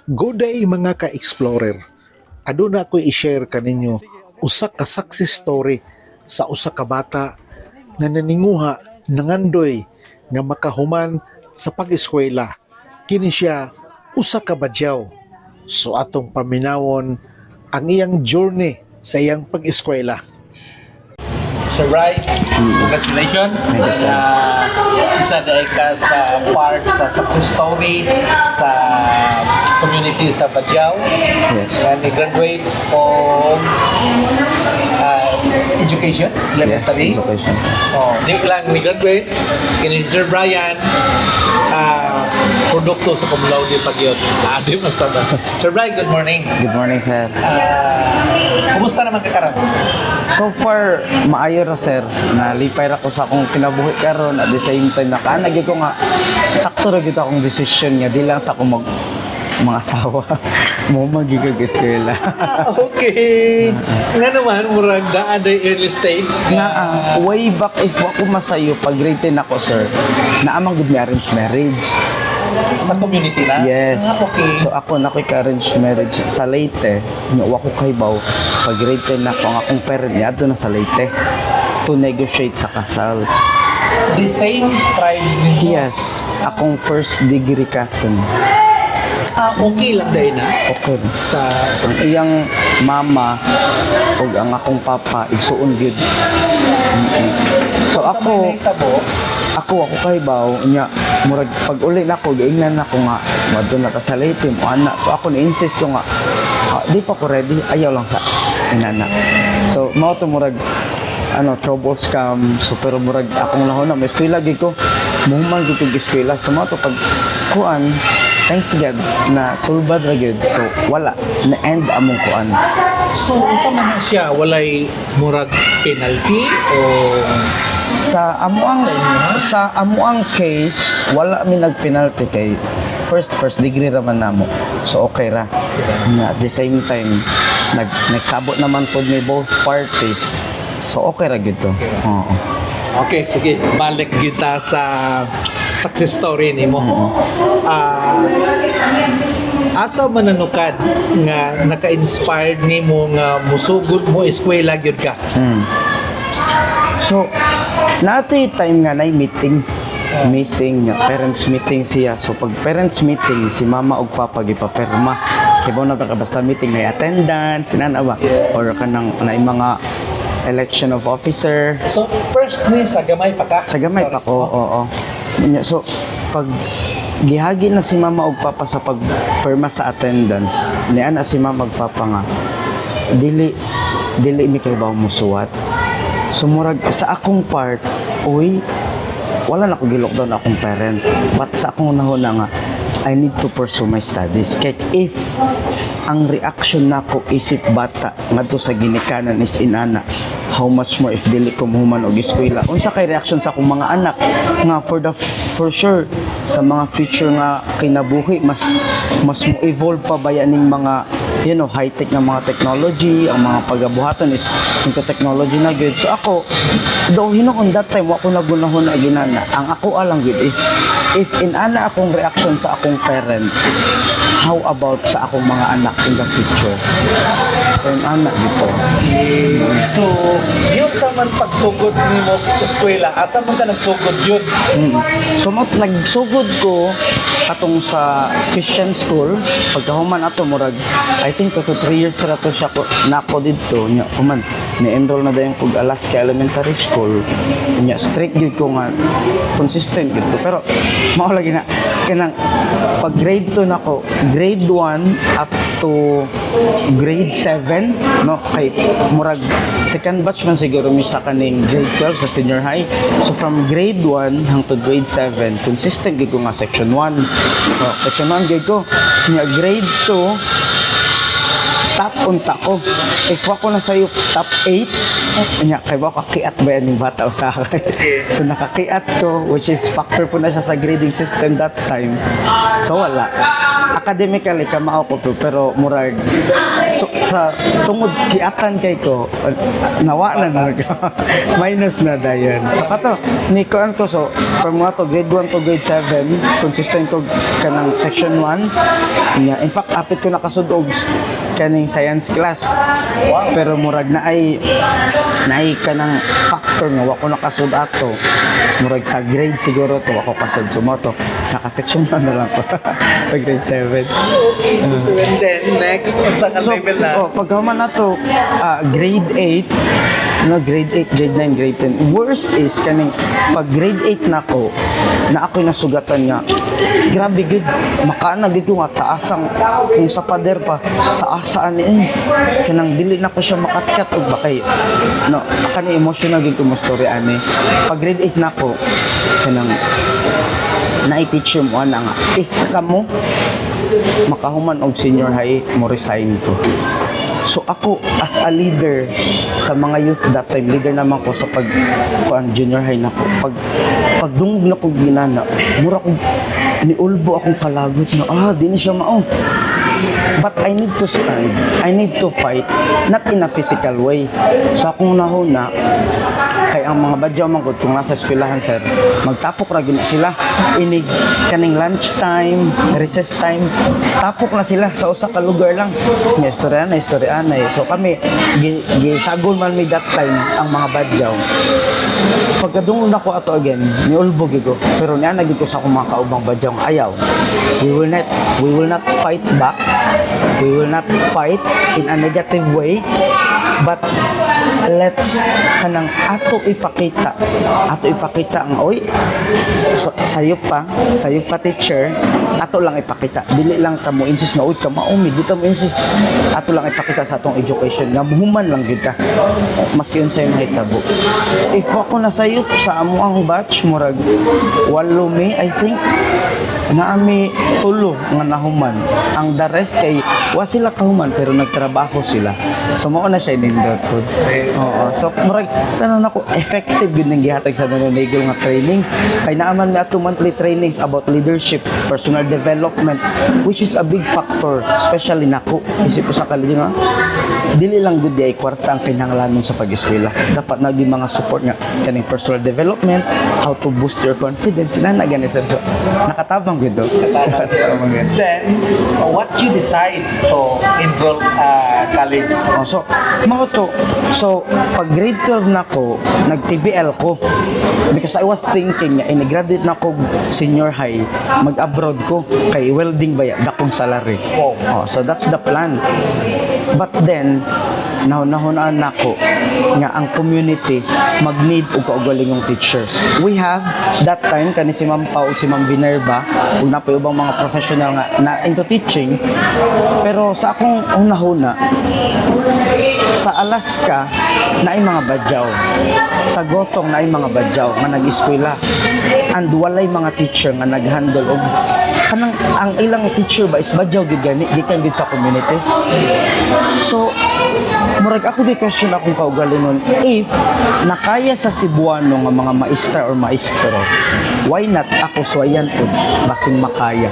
Good day mga ka-explorer. Aduna ko i-share kaninyo usa ka success story sa usa ka bata nga naninguha nangandoy nga makahuman sa pag-eskwela. Kini siya usa ka badyaw. So atong paminawon ang iyang journey sa iyang pag-eskwela. Sir Brian, congratulations. Thank you, sir. Isa na ka sa part sa success story sa community sa Badyao. Yes. And graduate of education, elementary. Yes, education. Oh, di lang ni graduate kini Sir Brian produkto sa cum laude pagyod. Di basta. Sir Brian, good morning. Good morning, sir. Kumusta naman ka karon? So far, maayo ra, sir. Nalipay ra ko sa akong kinabuhi karon at the same time nakaanag ko nga sakto ra gyud akong decision nga di lang sa akong mga asawa mo magigag-eskwela. Okay. Nga naman, murag daan ay early stage. Na way back if ako masayo pag grade 10 ako, sir, naamang gud mi arranged marriage. Sa community na? Yes. Okay. So ako na ko'y arranged marriage sa Leyte. Wa ko kay baw. Pag grade 10 na ako, ang akong parent niya doon na sa Leyte to negotiate sa kasal. The same tribe ninyo? Yes. Akong first degree cousin. Okay lang dahil na? Okay. Sa... Ang iyang mama o ang akong papa, igsuon gid. So Sa ako, Manitabo, ako kay baw nya murag pag uli na ako giingnan nako nga madto na ka sa Leyte mo ana. So ako ni-insist ko nga di pa ko ready, ayaw lang sa inana. So mao to murag trouble scam. So pero murag akong lahon na may eskwela gid ko muhuman gid kog eskwela. So mao to pag kuan, thanks God na sulbad ra gyud. So wala na end among kuan. so sa man siya, walay murag penalty o... Sa amuang Sa inyo, ha? sa amuang case wala mi nagpenalty kay first degree raman namo. So okay ra. At the same time nagsabot naman pod ni both parties. So okay ra gid to. Oo. Okay, sige. Balik kita sa success story ni mo. Asa man nanukad nga naka-inspired ni mo nga musugod mo eskwela gyud ka? So natay time nga nay meeting parents meeting siya. So pag parents meeting si mama ug papa gipapirma kay mo na basta meeting may attendance sinana ba or kanang na mga election of officer. So, first ni sa gamay pa ka? Sa gamay pa ko, oo. So, pag gihagi na si mama ug papa sa pagperma sa attendance, niya na si mama ug papa nga, dili mi kay baw musuwat. Sumurag sa akong part, uy, wala na ko gi-lockdown akong parent. But sa akong nahuna nga, I need to pursue my studies. Kaya if ang reaction nako isip bata ngadto sa ginikanan is inana, how much more if dili ko human og eskwela, unsa kay reaction sa akong mga anak nga for sure sa mga future nga kinabuhi mas mo evolve pa ba yaning mga high tech nga mga technology, ang mga pagabuhaton is into technology na good. So ako though on that time wa ko nagunahon na ginana, ang ako alang good is if inana akong reaction sa akong parent, how about sa akong mga anak in the future? And anak dito. So, yun sa man pagsugod ni mo eskwela, asa man ka nagsugod yun? So nagsugod ko atong sa Christian school pagkahuman ato murag I think 2 to 3 years ra to siya ko nako didto nya human ni-enroll na dayon kog Alaska Elementary School nya strict gyud ko nga consistent gyud ko pero mao lagi na kanang pag grade 2 nako grade 1 up to grade 7 no kay murag second batch man siguro mi sa kaning grade 12 sa senior high. So from grade 1 hangtod grade 7 consistent gyud ko nga section 1. Section 1 gyud ko nya grade 2 top unta ko. Ikwa ko na sa'yo top 8. Nya kay ba kakiat ba yan yung bata o sa akin? So nakakiat ko, which is factor po na siya sa grading system that time. So wala. Academically, kamao ko to, pero murag So, sa tungod kiatan kay ko, nawa na naman ko. Minus na dayon. So, kato, nikuan ko, so, from nga to, grade 1 to grade 7, consistent ko kanang section 1. In fact, apit ko nakasudog kaning science class. Pero murag na ay kanang factor nga, wako nakasud ato. Murag sa grade siguro to, wako kasud sumoto. Naka-section 1 na lang ko. Pag grade 7. And then, next, sa level na. Pagkaman na to, grade 8, no, grade 8, grade 9, grade 10. Worst is, kaning, pag grade 8 na ko, na ako'y nasugatan nga, grabe gid, makaanag dito nga, taasang, kung sa pader pa, taasaan kanang dili na ko siya makatkat, o bakay, no, kanang emotional gid ko mo story, ani. Pag grade 8 na ko, kanang, na-teach mo na nga, if ka mo, makahuman og senior high, mo resign ko. So ako as a leader sa mga youth that time, leader naman ko sa junior high na ko. Pagdungog na ko ginana, mura ko niulbo akong kalagot na di na siya mao. But I need to stand, I need to fight, not in a physical way. So akong nahuna, kay ang mga badyaw man gud kung nasa eskwelahan sir, magtapok ra gyud sila. Inig kaning lunch time, recess time, tapok na sila sa usa ka lugar lang. May istorya na. So kami gisagol man mi that time ang mga badyaw. Pagkadungog na ko ato again, niulbog ko. Pero niya naging ko sa akong mga kaubang badyaw nga ayaw. We will not fight back. We will not fight in a negative way. But let's kanang ato ipakita ang oy, so, sayop pa teacher, ato lang ipakita, dili lang kamo insist na oy ka maumi, dito mo insist, ato lang ipakita sa atong education nga human lang gid ka maski unsay mahitabo. If ako na sayop sa amo ang batch murag 8 mi, I think naami 3 nga nahuman, ang the rest kay wa sila kahuman pero nagtrabaho sila, so mao na siya nindot po. Oo, so murag tanan ako effective gud ning gihatag sa nanonigol nga trainings, kay naaman nga 2 monthly trainings about leadership, personal development, which is a big factor especially nako isip ko sa kalidyo nga dili lang gud ay kwarta ang kinahanglanon sa pag-eskwela, dapat na gyud mga support nga kaning personal development, how to boost your confidence na gani sir. So nakatabang gud do. Then what you decide to enroll college? So mga to, so pag grade 12 na ko, nag-TVL ko because I was thinking nga graduate na ko senior high, mag-abroad ko kay welding ba dakong salary. So that's the plan. But then nahunaan na ko nga ang community mag-need og kaugalingong teachers. We have that time kani si Ma'am Pao ug si Ma'am Binerba ug na ubang mga professional nga na into teaching, pero sa akong una-huna sa Alaska naay mga badyaw, sa Gotong naay mga badyaw nga nag-eskwela and walay mga teacher nga nag-handle og kanang ang ilang teacher ba is badyaw gid gani gikan gid sa community. So murag ako di question akong kaugalingon, if nakaya sa Cebuano nga mga maestra or maestro, why not ako swayan po basin makaya?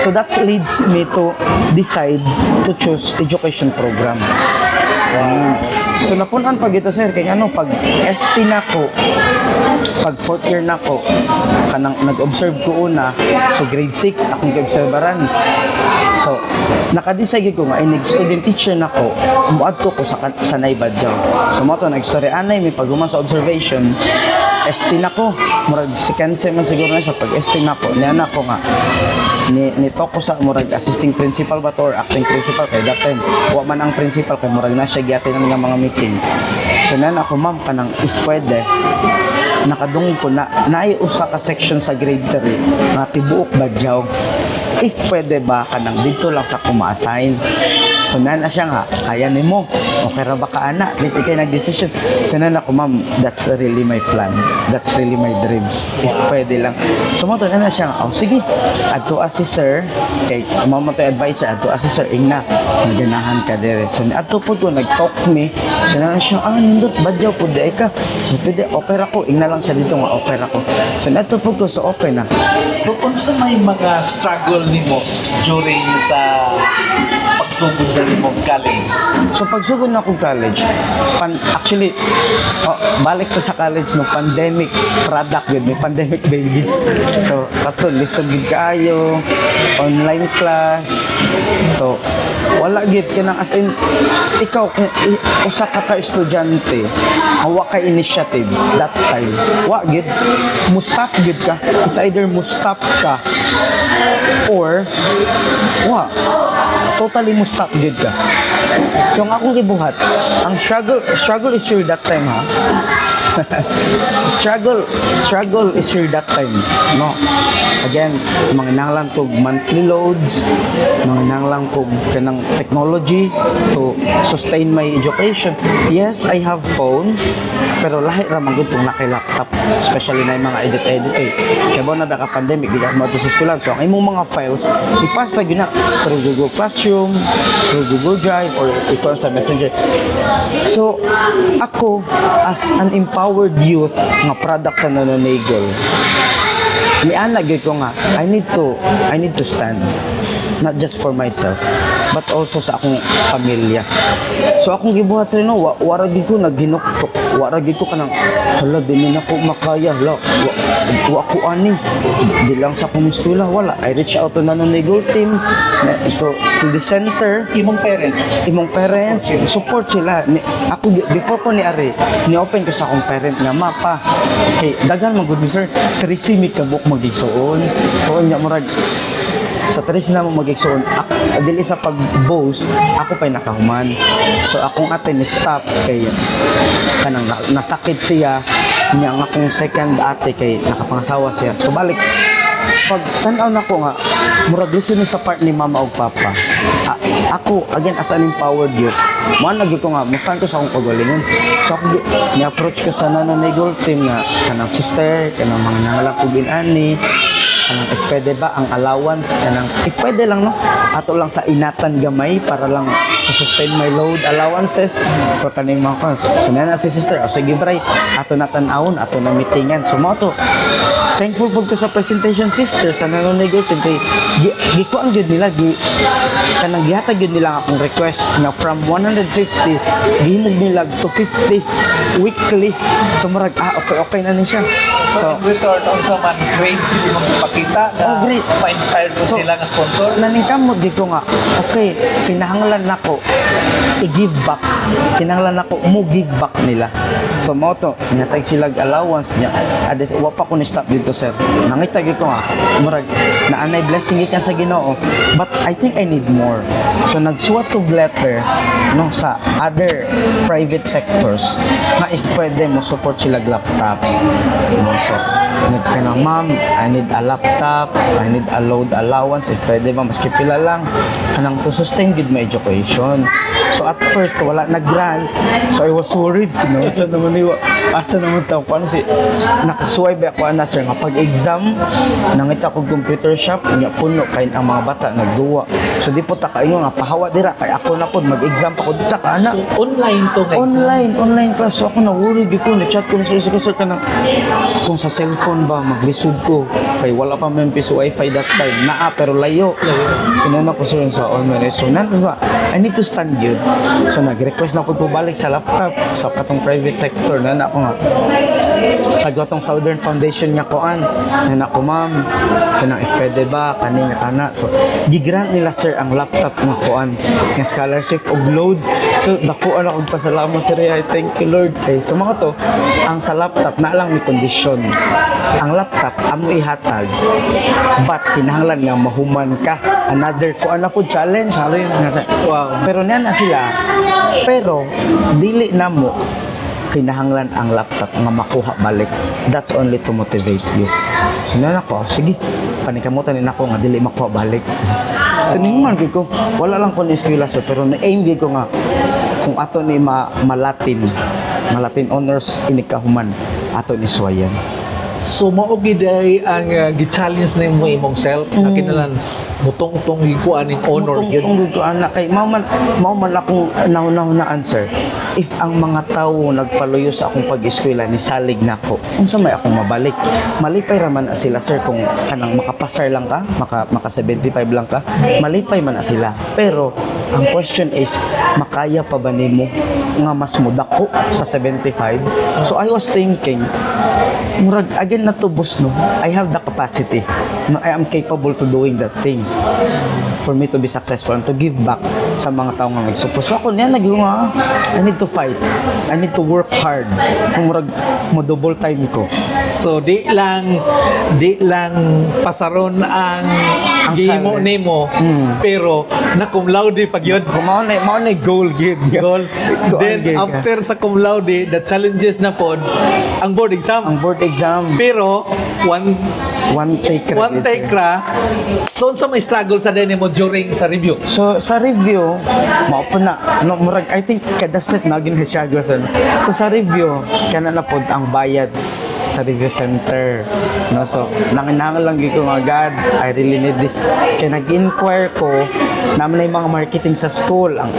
So that leads me to decide to choose education program. So napunan pag ito sir, kaya pag ST na ko, pag 4th year na ko, kanang nag-observe ko una, so grade 6 akong gi-obserbaran. So naka-decide ko nga inig student teacher na ko, umuadto ko sa Sanay Badyaw. So mo to nag-story anay may paghuman sa observation, ST na ko, murag second sem man siguro na siya pag ST na ko, niya na ko nga nito ko sa murag assisting principal ba to or acting principal, kay that time wa man ang principal kay murag na siya giati ng mga meeting. So nan ako ma'am kanang if pwede nakadungog ko na naay usa ka section sa grade 3 nga tibuok Badyaw, if pwede ba kanang dito lang sa kuma-assign. So nan siya nga kaya nimo, okay ra ba ka ana, at least ikay nag-decision. So nan ako ma'am, that's really my plan, that's really my dream, if pwede lang. So mo to na siya nga, sige adto si sir kay mo to advisor, adto si sir ingna naganahan ka dire. So adto po ko nag-talk me, so nan siya nindot Badyaw pud ay ka, so pwede okay ra ko, ingna lang siya dito nga okay ra ko. So adto po ko, so okay na. So unsa may mga struggle nimo during sa pagsugod na nimo college? So pagsugod na akong college, actually, balik ko sa college no pandemic product yun, may pandemic babies. So kato, lisod gid kaayo, online class. So wala gid ka nang, as in, ikaw kung usa ka estudyante, hawa ka initiative that time, wa gid mustap gid ka. It's either mustap ka or wa totally mustap gid ka. So ang akong gibuhat, ang struggle is sure that time, ha. struggle is sure that time, no. Again, manginahanglan kog monthly loads, manginahanglan kog kanang technology to sustain my education. Yes, I have phone, pero lahi ra man gud kung nakay laptop, especially na yung mga edit kaya ba na ka pandemic, di ka mo sa eskwelahan. So ang imong mga files ipass ra gyud na through Google Classroom, through Google Drive, or ikaw sa Messenger. So ako, as an empowered youth nga product sa Nanonegol, niana gyud ko nga I need to stand not just for myself but also sa akong pamilya. So akong gibuhat sa no, wara gid ko naginuktok, wara gid ko kanang hala dili na ko makaya, hala wa ko ani di lang sa akong eskwela, wala. I reach out to Nanonegol team, to the center. Imong parents support sila. Ako before ko ni Ari, ni open ko sa akong parent nga mapa, hey, dagan man gud ni sir, krisimik ka buk magigsuon. So nya murag sa tres na mo magigsuon, dili sa pag-boast, ako pa'y nakahuman. So akong ate ni stop kay kanang nasakit siya, niya ang akong second ate kay nakapangasawa siya. So balik pag tanaw na ko nga, murag listen ni sa part ni mama o papa. Ako, again, as an empowered youth, manag ko nga, mustan ko sa akong pagalingon. So ako, ni-approach ko sa Nanonegol team nga, kanang sister, kanang mga nangalakugin ani, kanang if pwede ba ang allowance, kanang if pwede lang, no, ato lang sa inatan gamay para lang to sustain my load allowances for kaning mga cons. So na si sister, o sige bray, ato na tanawon, ato na meetingan. So mo to, thankful po ko sa presentation sister sa Nanonegol team kay gikuan gyud nila, kanang gihatag gyud nila akong request na from 150 gihimog nila to 50 weekly. So murag okay na ni siya. So in return also man grades gid imong ipakita na great. ma-inspired ko So, sila nga sponsor. Naningkamot dito nga, okay, kinahanglan nako i-give back, kinahanglan nako mo give back nila. So mo to, nyatag sila allowance niya. Ades wa pa ko ni stop dito sir. Nangita gyud ko nga, murag naanay blessing gikan sa Ginoo, but I think I need more. So nagsuwat og letter no sa other private sectors na if pwede mo support sila laptop. No, so nagkanang ma'am, I need a laptop, I need a load allowance, if pwede ba maski pila lang kanang to sustain good my education. So at first wala nag-grant, so I was worried, you know, asa naman tao paano si nakasuway ba ako na sir nga pag-exam nangita ko computer shop nya puno kay ang mga bata nagduwa. So di po ta kayo nga pahawa dira kay ako na pod mag-exam pa ko dita ka ana. So, online to guys. Online class. So ako na worried gito, ni chat ko na sir kanang kung sa cellphone ba maglisod ko kay wala pa man piso wifi that time naa pero layo. So na ko sir sa online. So nan nga I need to stand good. So nag-request na ko balik sa laptop sa katong private sector na ako nga sa gatong Southern Foundation nga koan na ako ma'am kanang if pwede ba kaning ana. So gigrant nila sir ang laptop nga koan nga scholarship og load. So dako ana og pasalamat sir, I thank you Lord. Okay, so mga to ang sa laptop na lang ni kondisyon. Ang laptop amo ihatag but kinahanglan nga mahuman ka. Another ko ana po challenge. Wow. Pero na sila. Pero dili na mo kinahanglan ang laptop nga makuha balik. That's only to motivate you. So na ko, sige, panikamutan din ako nga dili makuha balik. So naman ko, wala lang ko ni eskwela sir, pero na-aim ko nga kung ato ni Malatin honors inikahuman ato ni Swayan. So mao gid ay ang gi-challenge na mo imong self na kinalan mutong-tong gikuan ning honor Kung yun. ko anak kay mao man akong nauna na answer. If ang mga tawo nagpaluyo sa akong pag-eskwela ni salig nako, unsa may akong mabalik? Malipay ra man na sila sir kung kanang makapasar lang ka, maka 75 lang ka, malipay man na sila. Pero ang question is, makaya pa ba nimo nga mas mudako sa 75? So I was thinking, murag again na to boss no, I have the capacity. No, I am capable to doing that things for me to be successful and to give back sa mga tao nga nagsupos. So ako niya nag-iwa, I need to fight. I need to work hard. Kung murag mo double time ko. So di lang pasaron ang gihimo talent. nimo pero na cum laude pag yun. Kung mao na goal gid. Goal. Goal Then gid. after sa cum laude, the challenges na pod ang board exam. Ang board exam, Pero one one take take ra. So unsa may struggle sa din mo during sa review? So sa review, mao pa na no murag I think kada step naging struggle sa. So sa review kana na pod ang bayad sa review center. No, so nanginahanglan lang gyud ko nga God, I really need this. Kaya nag-inquire ko naman na yung mga marketing sa school. Ang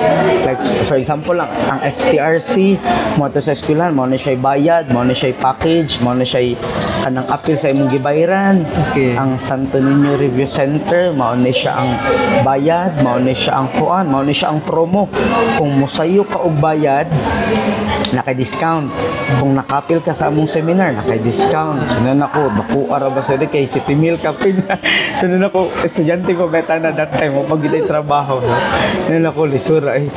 like for example lang ang FTRC mo to sa eskwelahan, mo na siya bayad, mo na siya package, mo na siya kanang appeal sa imong gibayaran. Okay. Ang Santo Niño Review Center, mao ni siya ang bayad, mao ni siya ang kuan, mao ni siya ang promo. Kung mosayo ka og bayad, naka-discount. Kung nakapil ka sa among seminar, naka-discount. Sunan ako, baku ara ba sa kay City Mill kapin. Sunan ako, estudyante ko beta na that time, pag gitay trabaho. No? Sunan ako, lisura eh.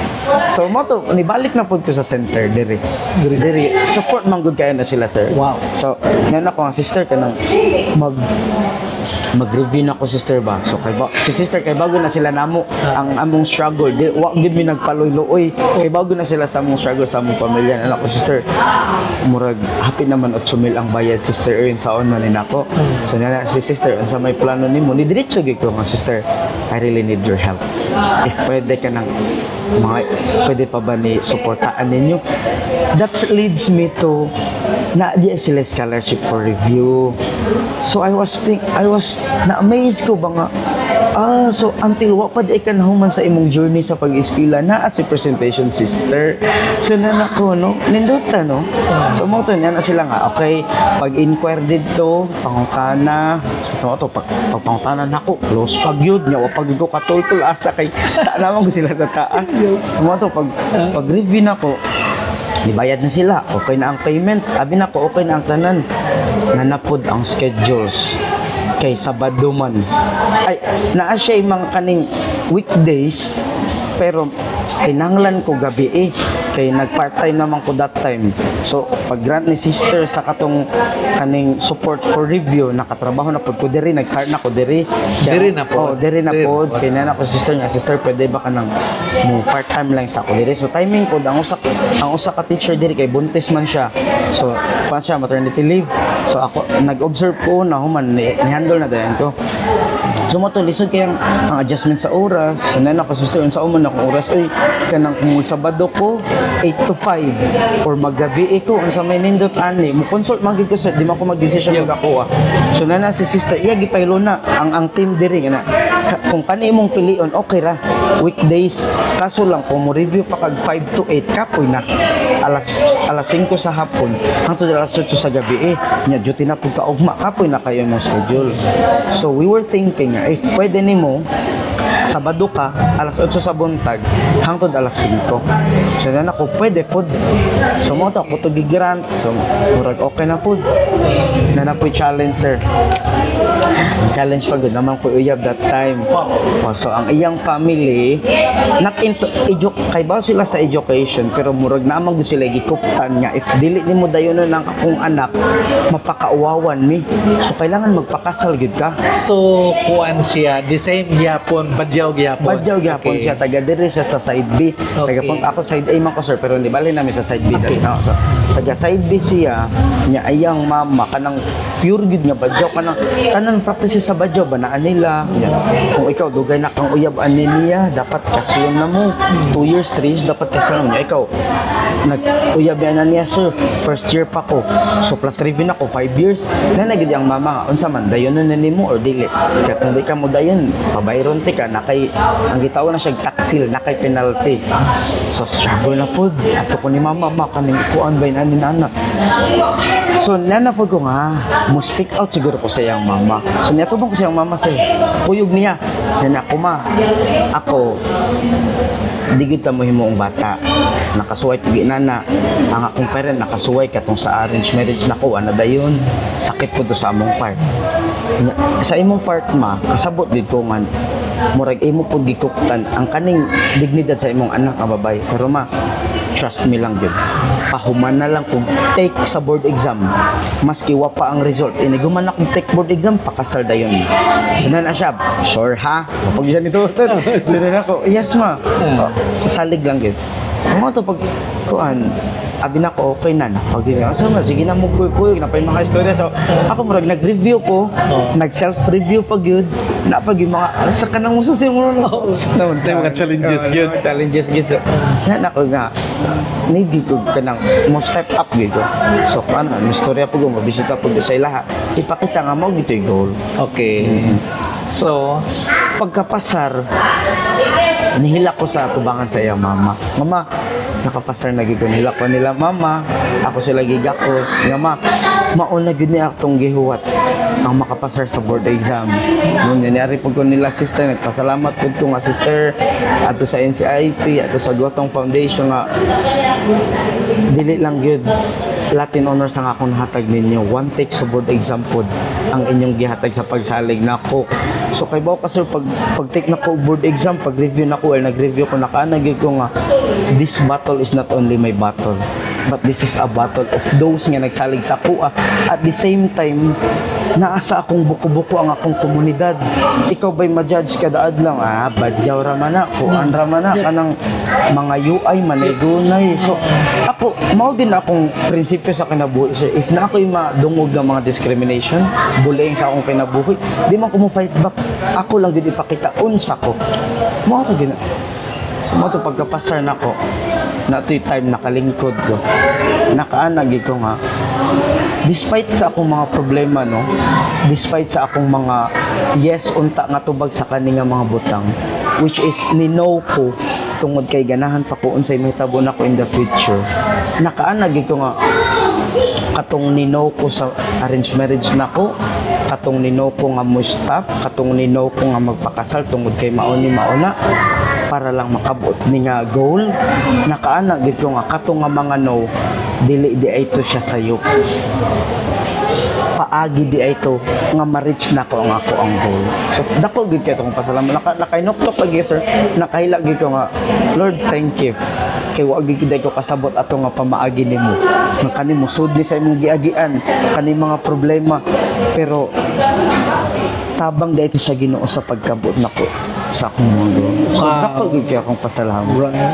So mo to, nibalik na pud ko sa center diri. Support man gud kayo na sila sir. Wow. So, nan ako ang sister kanang mag-review na ko sister ba. So si sister kay bago na sila namo ang among struggle. Di wa gid mi nagpaluy-luoy. Kay bago na sila sa among struggle sa among pamilya. Anak ko sister, murag happy naman 8,000 ang bayad sister earn sa on man ni nako. So nana si sister unsa may plano nimo? Ni diretso gid ko nga sister. I really need your help. If pwede ka nang pwede pa ba ni suportaan ninyo? That leads me to na di sila scholarship for review. So I was na-amaze ko ba nga, so until wa pa di ka nahuman sa imong journey sa pag-eskwela na si presentation sister. So na ko no, ninduta no. So mo to na sila nga, okay, pag-inquire dito, pangutana, so to pangutana nako, close pag yun, nya wa pag ko katultul asa kay ta naman ko sila sa taas. So mo to pag-review nako, nibayad na sila, okay na ang payment, abi na ko okay na ang tanan. Nanapod ang schedules kay Sabado man. Ay, naa siya yung mga kaning weekdays, pero kinanglan ko gabi eh. Kay nag-part-time naman ko that time. So, pag grant ni sister sa katong kaning support for review, nakatrabaho na po ko diri, nag-start na ko diri. Diri na po. Diri na po. Kaya na ako sister niya, sister, pwede ba ka nang mo part-time lang sa ko diri. So, timing ko, ang usa ka teacher diri, kay buntis man siya. So, pa siya, maternity leave. So, ako, nag-observe ko na human, ni-handle na dayan ko. So mo to lisod kay ang adjustment sa oras. So na ako sister unsa man akong oras oy kanang kung Sabado ko 8 to 5 or maggabi ko unsa may nindot ani mo consult man gid ko sa di man ko mag-decision mag ako. So na si sister iya gipaylo na ang team diri na kung kani imong pilion okay ra weekdays kaso lang kung mo review pa kag 5 to 8 kapoy na alas 5 sa hapon hangtod alas 8 sa gabi nya duty na pud ka ugma kapoy na kayo mo schedule. So we were thinking if pwede nimo Sabado ka, alas 8 sa buntag, hangtod alas 5. So na ako, pwede pod. So mo to, ako to gigrant. So, murag okay na pod. Na po challenge, sir. Challenge pa good naman ko uyab that time. So ang iyang family, not into kay ba sila sa education, pero murag naman gud sila gikuptan nga if dili nimo dayonon ang akong anak, mapakauwawan mi. So kailangan magpakasal gud ka. So kuan siya the same yapon budget Badyaw gyapon. Badyaw gyapon Okay. siya, taga diri siya sa side B. Taga Okay. ako side A man ko sir, pero hindi bali namin sa side B dali na. So, taga side B siya, nya ayang mama kanang pure gid nga badyaw kanang practice sa badyaw banaan nila. Nya, kung ikaw dugay na kang uyab ani niya, dapat kasulon na mo. 2 years, 3 years dapat kasulon niya. Ikaw nag-uyab na niya sir, first year pa ko. So plus review na ko 5 years. Na nagid ang mama nga unsa man dayon na nimo or dili. Kaya kung di ka mo dayon, pabayron ti ka nakay ang gitaw na siya taksil, nakay penalty. So struggle na pud. Ato ko ni mama kaning kuan bay nani anak. So nana pud ko nga mo speak out siguro ko sa iyang mama. So niya tubong ko sa iyang mama sir. Kuyog niya. Yan ako ma. Ako digit ta mo himo ang bata. Nakasuway tigi nana. Ang akong parent nakasuway katong sa arranged marriage nako ana dayon. Sakit pud to sa among part. Sa imong part ma, kasabot gid ko man murag imo pud gikuktan ang kaning dignidad sa imong anak nga babae. Pero ma, trust me lang gyud. Pahuman na lang kung take sa board exam. Maski wa pa ang result. Iniguman na kung take board exam, pakasal dayon. Sunan na siya. Sure ha? Kapag siya nito. Sunan ako. Yes ma. Salig lang gyud. Ano to pag kuan abi na ko okay na pag so nga sige na mo kuy na pa yung mga istorya so ako murag nag-review ko nag-self-review pag yun na pag yung mga sa kanang muso sa mo Naman tayo mga challenges yun. challenges gid so na ako nga need ko kanang mo step up gid ko so ano ang istorya pag mo bisita pag sa ilaha ipakita nga mo gito yung goal. Okay. So, pagkapasar, nihila ko sa tubangan sa iyang mama. Mama, nakapasar na gid ko nila ko nila mama. Ako sila gigakos. Nga ma, mauna gid ni akong gihuwat ang makapasar sa board exam. Nung nangyari po ko nila sister, nagpasalamat po ko nga sister ato sa NCIP, ato sa Gotong Foundation nga dili lang gyud Latin honors ang akong nahatag ninyo. One take sa board exam pod ang inyong gihatag sa pagsalig nako. So kay bawo ka sir pag take nako board exam, pag review nako or nag-review ko nakaanag ko nga this battle is not only my battle but this is a battle of those nga nagsalig sa kuha. At the same time, naasa akong buko-buko ang akong komunidad. Ikaw ba'y ma-judge kada adlaw? Badyaw raman na, kuan raman na, kanang mga UI, manay-gunay. So, ako, mao din akong prinsipyo sa kinabuhi. So, if na ako'y madungog ng mga discrimination, bullying sa akong kinabuhi, di man ko mo fight back. Ako lang din ipakita, unsa ko. Mao ko din. So, mao to pagkapasar na ko, na ito'y time nakalingkod ko. Nakaanag ko nga, despite sa akong mga problema, no, despite sa akong mga yes unta nga tubag sa kaninga mga butang, which is nino ko tungod kay ganahan pa ko unsay mahitabo nako in the future, nakaanag ko nga katong nino ko sa arranged marriage nako, katong nino ko nga mo stop, katong nino ko nga magpakasal tungod kay mauni mauna para lang makabot ni nga goal. Nakaanag ko nga katong nga mga no dili di ay to siya sayo, paagi di ay to nga ma-reach na ko ang ako ang goal. So dako gid kay tong pasalamat nakainoktok lagi sir, nakahila gid ko nga Lord thank you kay wa gid ko kasabot ato nga pamaagi nimo nga kanimo sud ni sa imong giagian kani mga problema, pero tabang dito sa Ginoo sa pagkabot nako sa akong mundo. So dako gid kay akong pasalamat. Brian.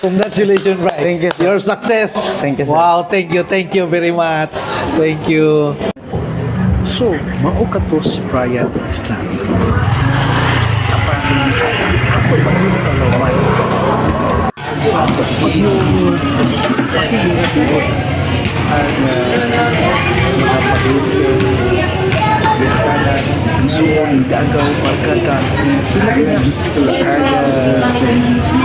Congratulations, Brian. Thank you, sir. Your success. Thank you, sir. Wow, thank you very much. Thank you. So, mao ka to si Brian Islam. Ako ba yung kalawan? Ato pag yung pakihingat-hingat ang mga pahilin delikada ang suon ni Dagaw Barkada ang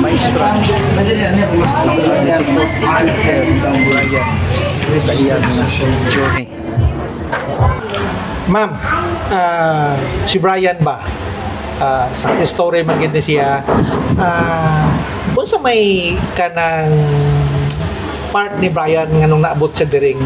maestra ang support ng Brian sa iyang journey. Ma'am, si Brian ba? Success story man gid siya. Unsa may kanang part ni Brian nganong naabot sa diring?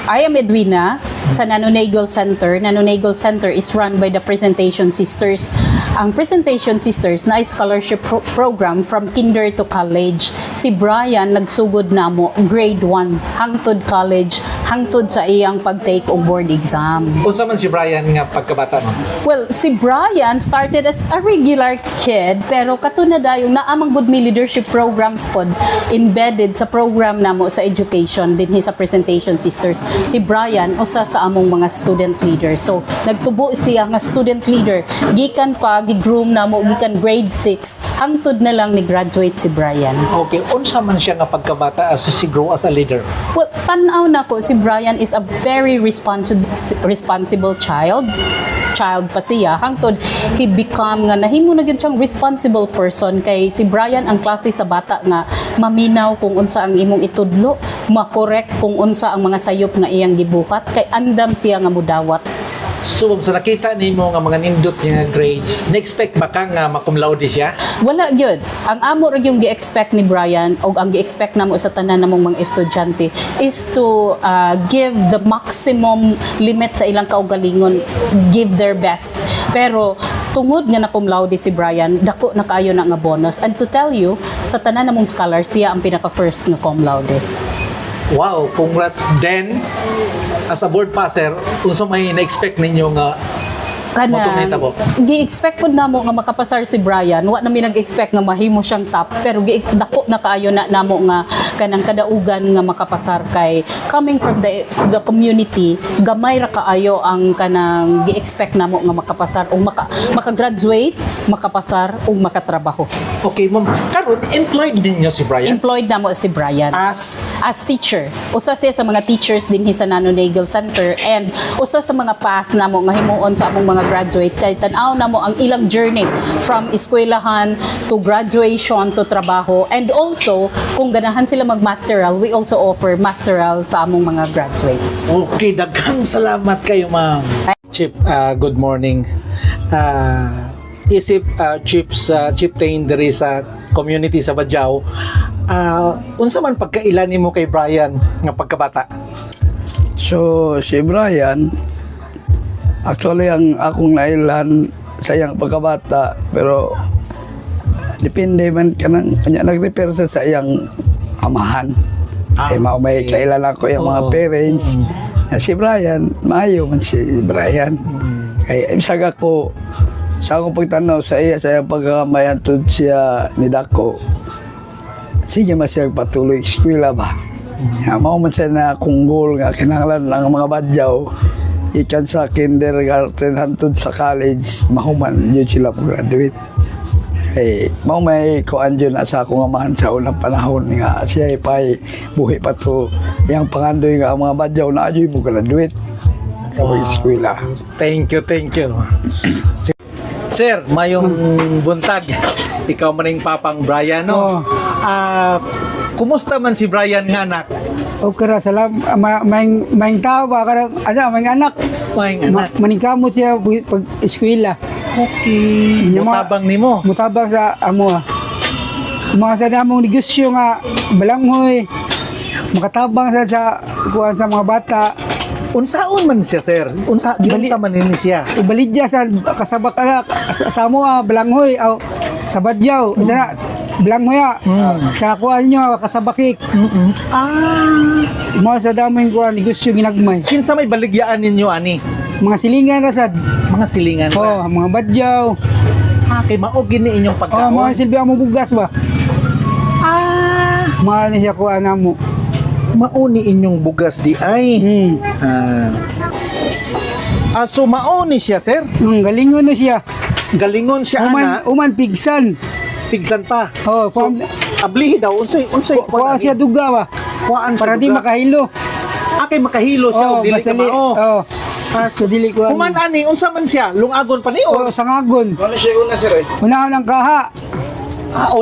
I am Edwina sa Nanonagel Center. Nanonagel Center is run by the Presentation Sisters. ang Presentation Sisters na scholarship program from kinder to college. Si Brian nagsugod namo grade 1 hangtod college, hangtod sa iyang pag-take og board exam. Unsa man si Brian nga pagkabata no? Well, si Brian started as a regular kid pero katuna dayong naamang good me leadership programs pod embedded sa program namo sa education dinhi sa Presentation Sisters. Si Brian usa sa among mga student leader. So nagtubo siya nga student leader gikan pa gi-groom namo gikan grade 6 hangtod na lang ni graduate si Brian. Okay, unsa man siya nga pagkabata as si grow as a leader? Well, tanaw na ko si Brian is a very responsible child pa siya hangtod he become nga nahimo na gyud siyang responsible person kay si Brian ang klase sa bata nga maminaw kung unsa ang imong itudlo, makorek kung unsa ang mga sayop nga iyang gibuhat kay andam siya nga mudawat. So, sa nakita nimo nga mga nindot nga grades, na-expect ba ka nga makum laude siya? Wala gyud. Ang amo ra yung gi-expect ni Brian o ang gi-expect namo sa tanan namong mga estudyante is to give the maximum limit sa ilang kaugalingon, give their best. Pero tungod nga na cum laude si Brian, dako na kaayo na nga bonus. And to tell you, sa tanan namong scholar, siya ang pinaka-first nga cum laude. Wow, congrats. Then, as a board passer, unsa may na-expect ninyo nga matumita po? Gi-expect po namo nga makapasar si Brian. Wa na mi nag-expect nga mahimo siyang top, pero dako na kaayo na namo nga kanang kadaugan nga makapasar kay coming from the community, gamay ra kaayo ang kanang gi-expect namo nga makapasar o makagraduate, makapasar o makatrabaho. Okay, ma'am. Karon employed ninyo si Brian? Employed namo si Brian As teacher. Usa siya sa mga teachers dinhi sa Nano-Nagel Center and usa sa mga path namo nga himuon sa among mga graduate kay tan-aw namo ang ilang journey from eskwelahan to graduation to trabaho, and also kung ganahan sila mag-masteral, we also offer masteral sa among mga graduates. Okay, daghang salamat kayo, ma'am. Chief, good morning. Isip chieftain diri sa community sa Bajau. Unsa man pagkailan nimo kay Brian nga pagkabata? So, si Brian, actually, ang akong nailan sa iyang pagkabata, pero depende man ka nang nag-repair sa iyang amahan. May kailan ako yung mga parents. Si Brian, maayo man si Brian. Kaya isag ako, sa akong pagtanaw sa iyang pagkakamayan tod siya ni Dako, sige mas siya patuloy eskwela ba? Mao man siya na kung goal nga kinahanglan ng mga badyaw ikan sa kindergarten hantod sa college mahuman yun sila graduate. Mao may kuan yun na sa akong amahan sa unang panahon nga siya pa'y buhi pa to yang pangandoy nga ang mga badyaw na ayoy mo graduate sa eskwela. Thank you. Sir, mayong buntag. Ikaw maning papang Brian, no? Kumusta man si Brian nga anak? Okay ra, salam. Maing tao ba? Maing anak. Maing anak. Maningkamot siya pag eskwela. Okay. Mutabang nimo. Mutabang sa amo. Mga sa damong negosyo nga, balanghoy. Makatabang sa kuwan sa mga bata. Unsaon man siya, sir? Unsa man nini siya? Ibalidya sa kasabak sa amo balanghoy aw sa badyaw. Sa balanghoy sa kuwan nyo kasabakik. Mga sa daming kuwan negosyo ginagmay. Kinsa may baligyaan ninyo ani? Mga silingan ra sad. Mga silingan ra. Mga badyaw. Kay mao gini inyong pagkaon. Mga silbi mo bugas ba? Mga ni siya kuwan namo. Mauni inyong bugas di ay. So mauni siya, sir? Galingon na siya. Galingon siya ana. Uman pigsan. Pigsan pa. So, ablihi daw unsay kuha siya duga ba? Kuhaan para di makahilo. Kay makahilo siya dili ka mao. So dili ko. Human ani unsa man siya? Lungagon pa ni o sangagon. Ano siya una sir? Una ng kaha.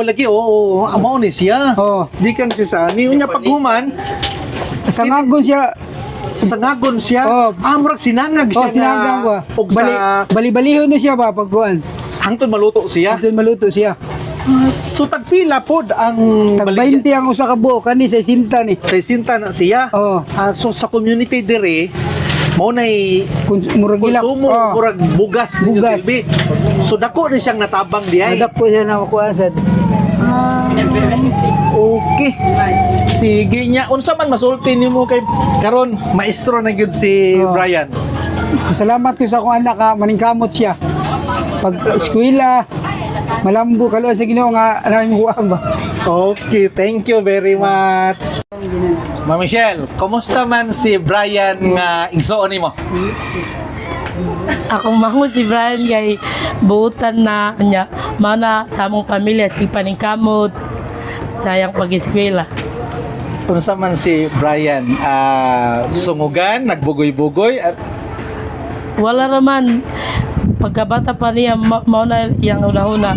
Lagi amo ni siya. Di kan siya sa ni unya paghuman. Sangagon siya. Sangagon siya. Murag sinangag siya. Sinangag ba? Bali-balihon na siya ba pagkuan? Hangtod maluto siya. So tagpila pod ang tag 20 ang usa ka buok kani sa sinta ni. Sa sinta na siya. So sa community dire Mao nay Murag ilak. konsumo murag bugas ninyo Bugas. silbi. So dako rin siyang natabang diay. Adak po siya na makuha sad. Okay. Sige nya. Unsa man masulti nimo kay karon maestro na gyud si Oh. Brian. Salamat ko sa akong anak ha, maningkamot siya. Pag eskwela, malambo kalo sa Ginoo nga anang huwag ba. Okay, thank you very much. Ma'am Michelle, kumusta man si Brian nga igsoon nimo? Ako mahmo si Brian kay buutan na niya mana sa among pamilya si paningkamot sayang pag-eskwela. Unsa man si Brian sungugan, nagbugoy-bugoy at Wala raman pagkabata pa niya mao na iyang una-una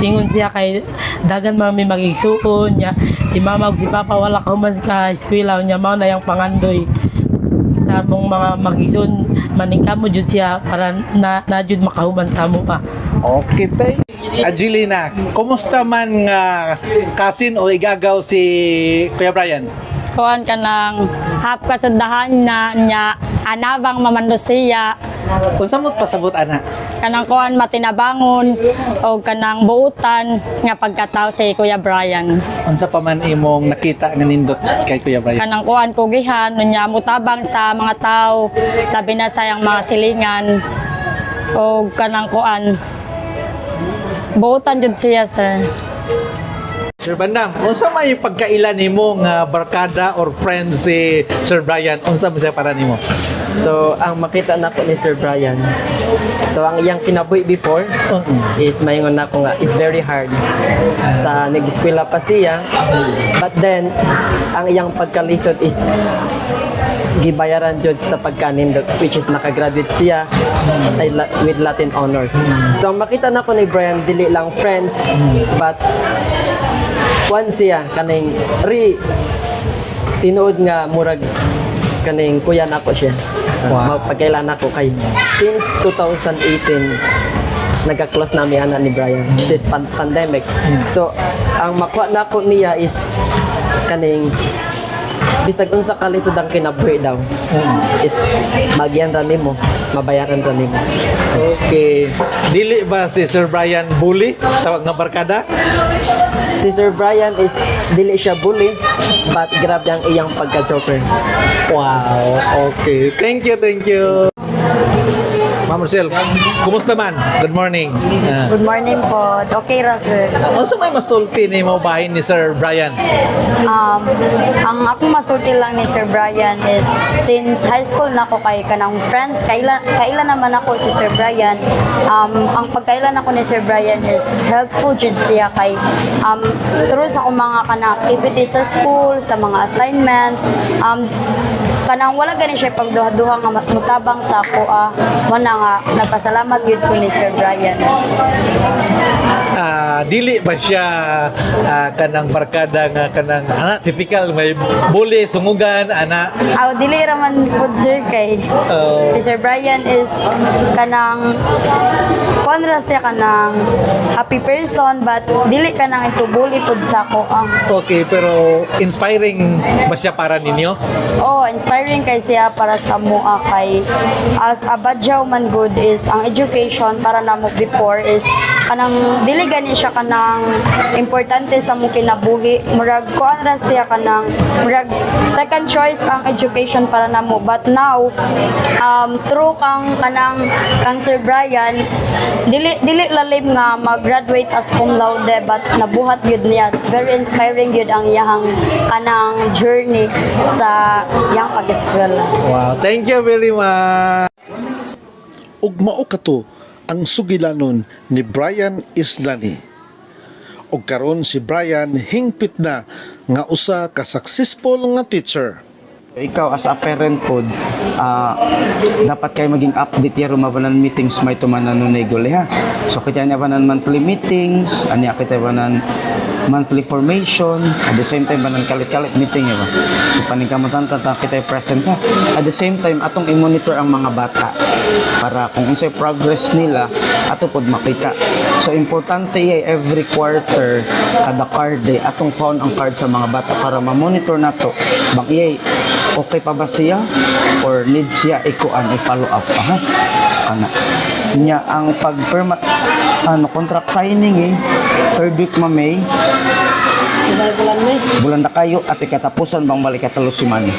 ingon siya kay dagan mami magigsuon niya si mama ug si papa wala ka man ka eskwela niya mao na yang pangandoy sa among mga magigsuon maningkamo jud siya para na jud makahuman sa amo pa. okay, thank Angelina, kumusta man nga kasin o igagaw si Kuya Brian? Kuan ka ng hap kasundahan na niya anabang mamandosiya Unsa mo pasabot ana? kanang kuan matinabangon o kanang buutan nga pagkatao si Kuya Brian. Unsa pa man imong nakita nga nindot kay Kuya Brian? Kanang kuan kugihan niya mutabang sa mga tao labi na sayang mga silingan o kanang kuan buutan jud siya sa Sir Bandam, unsa may pagkailan nimo nga barkada or friend si Sir Brian? Unsa man siya para nimo? So, ang makita nako ni Sir Brian, so ang iyang kinabuhi before is maingon nako nga is very hard. Sa nag-eskwela pa siya, but then ang iyang pagkalisod is gibayaran jud sa pagkanindot, which is nakagraduate siya with Latin honors. So ang makita nako ni Brian dili lang friends, but once siya kaning tinuod nga murag kaning kuya nako siya. Wow. Magpagkailan ako kay since 2018 nagka-close nami ana ni Brian since pandemic. So ang makuha nako niya is kaning bisag unsa ka lisod ang kinabuhi daw is magyan ra nimo, mabayaran ra nimo. Okay. Dili ba si Sir Brian bully sa nga barkada? Si Sir Brian is dili siya bully, but grabe ang iyang pagka-joker. Wow. Okay. Thank you, thank you. Ma'am Marcel, kumusta man? Good morning. Good morning po. Okay ra, sir. Unsa may masulti nimo bahin ni Sir Brian? Ang akong masulti lang ni Sir Brian is since high school na ako kay kanang friends, kaila naman ako si Sir Brian. Ang pagkailan ako ni Sir Brian is helpful jud siya kay through sa akong mga kanang activities sa school, sa mga assignment, kanang wala gani siya pagduha-duha nga mutabang sa ako wala nga nagpasalamat gyud ko ni Sir Brian. Dili ba siya kanang barkada nga kanang typical may bully sungugan Dili ra man pud sir kay si Sir Brian is kanang kontra siya kanang happy person but dili kanang itubuli pud sa ako Okay, pero inspiring ba siya para ninyo? inspiring kay siya para sa mua kay as a badyaw man good is ang education para namo before is kanang dili gani siya kanang importante sa mo kinabuhi murag kuan ra siya kanang murag second choice ang education para namo but now through kang Sir Brian dili lalim nga mag-graduate as cum laude but nabuhat gyud niya very inspiring gyud ang iyang kanang journey sa iyang pag-eskwela. Wow, thank you very much. Ug mao kato ang sugilanon ni Brian Islani. Og karon si Brian hingpit na nga usa ka successful nga teacher. Ikaw as a parent pod, dapat kayo maging update yaro mabanan meetings may tumanan nunay gole ha. So kita niya banan monthly meetings, anya kita banan monthly formation, at the same time banang kalit-kalit meeting ba. So paningkamutan ta kita present ka. At the same time atong i-monitor ang mga bata para kung unsay progress nila ato pod makita. So importante every quarter kada card day atong count ang card sa mga bata para ma-monitor nato bang iyay okay pa ba siya or need siya ikuan i-follow up pa ha. Ana nya ang pag-permit contract signing third week May bulan na kayo at ikatapusan bang balik ka si Manny.